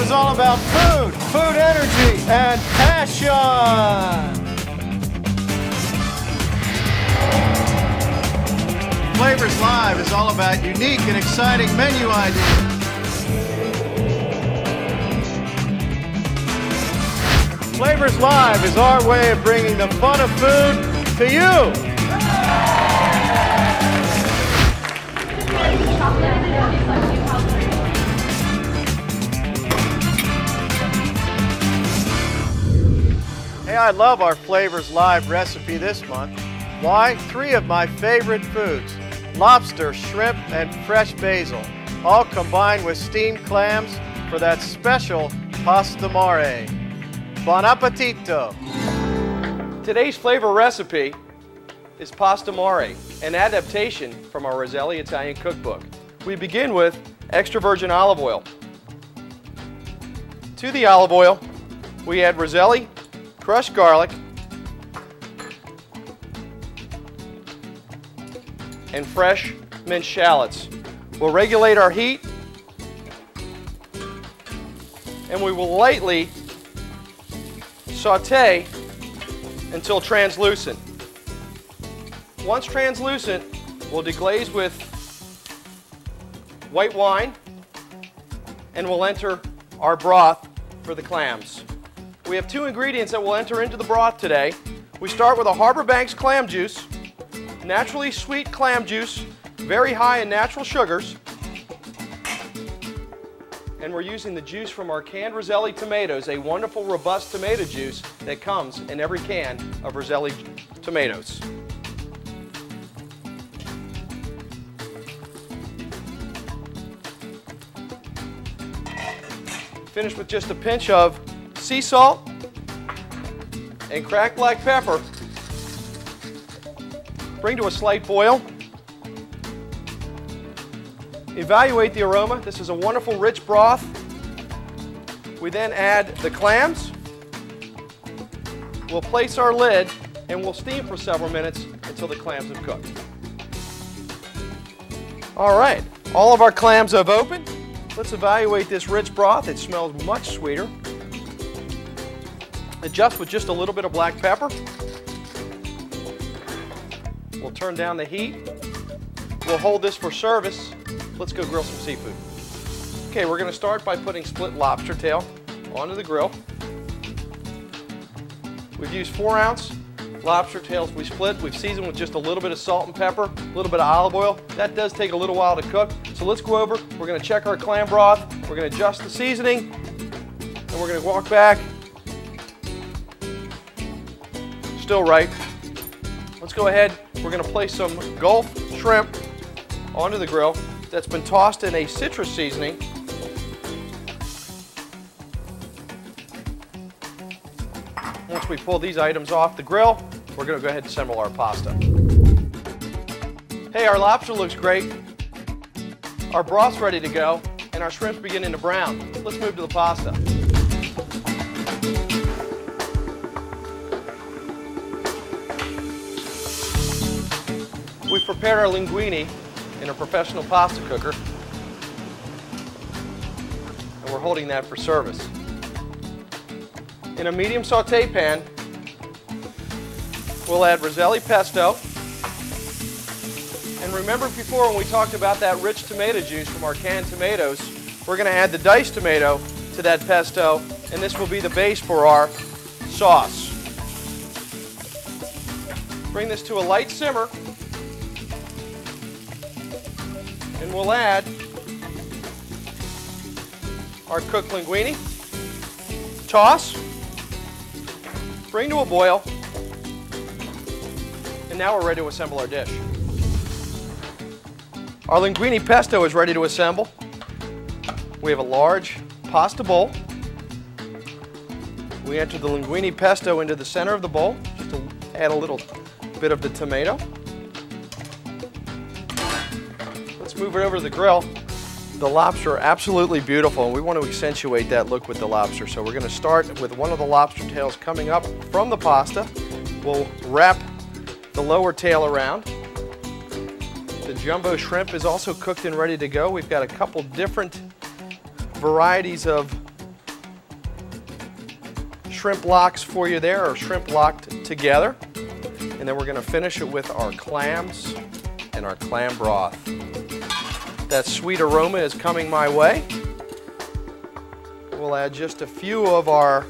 is all about food, food energy, and passion. Flavors Live is all about unique and exciting menu ideas. Flavors Live is our way of bringing the fun of food to you. Hey, I love our Flavors Live recipe this month. Why? 3 of my favorite foods: lobster, shrimp, and fresh basil, all combined with steamed clams for that special pasta mare. Buon appetito! Today's flavor recipe is pasta mare, an adaptation from our Roselli Italian cookbook. We begin with extra virgin olive oil. To the olive oil, we add Roselli, crushed garlic, and fresh minced shallots. We'll regulate our heat, and we will lightly saute until translucent. Once translucent, we'll deglaze with white wine, and we'll enter our broth for the clams. We have 2 ingredients that will enter into the broth today. We start with a Harbor Banks clam juice, naturally sweet clam juice, very high in natural sugars. And we're using the juice from our canned Roselli tomatoes, a wonderful robust tomato juice that comes in every can of Roselli tomatoes. Finish with just a pinch of sea salt and cracked black pepper. Bring to a slight boil. Evaluate the aroma. This is a wonderful rich broth. We then add the clams. We'll place our lid and we'll steam for several minutes until the clams have cooked. All right, all of our clams have opened. Let's evaluate this rich broth. It smells much sweeter. Adjust with just a little bit of black pepper. We'll turn down the heat. We'll hold this for service. Let's go grill some seafood. Okay, we're going to start by putting split lobster tail onto the grill. We've used 4-ounce lobster tails we split. We've seasoned with just a little bit of salt and pepper, a little bit of olive oil. That does take a little while to cook. So let's go over. We're going to check our clam broth. We're going to adjust the seasoning. And we're going to walk back. Still right. Let's go ahead. We're going to place some Gulf shrimp onto the grill that's been tossed in a citrus seasoning. Once we pull these items off the grill, we're going to go ahead and assemble our pasta. Hey, our lobster looks great. Our broth's ready to go, and our shrimp's beginning to brown. Let's move to the pasta. We've prepared our linguine in a professional pasta cooker, and we're holding that for service. In a medium saute pan, we'll add Roselli pesto. And remember before when we talked about that rich tomato juice from our canned tomatoes, we're going to add the diced tomato to that pesto, and this will be the base for our sauce. Bring this to a light simmer. And we'll add our cooked linguine. Toss. Bring to a boil. And now we're ready to assemble our dish. Our linguine pesto is ready to assemble. We have a large pasta bowl. We enter the linguine pesto into the center of the bowl, just to add a little bit of the tomato. Let's move it over to the grill. The lobster are absolutely beautiful, and we want to accentuate that look with the lobster. So we're going to start with one of the lobster tails coming up from the pasta. We'll wrap the lower tail around. The jumbo shrimp is also cooked and ready to go. We've got a couple different varieties of shrimp locks for you there, or shrimp locked together. And then we're going to finish it with our clams and our clam broth. That sweet aroma is coming my way. We'll add just a few of our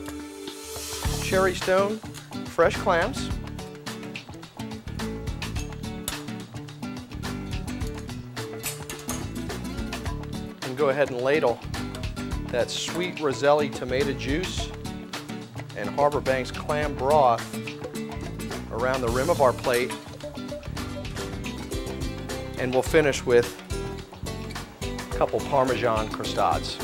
cherry stone fresh clams. And go ahead and ladle that sweet Roselli tomato juice and Harbor Banks clam broth around the rim of our plate. And we'll finish with a couple Parmesan croustades.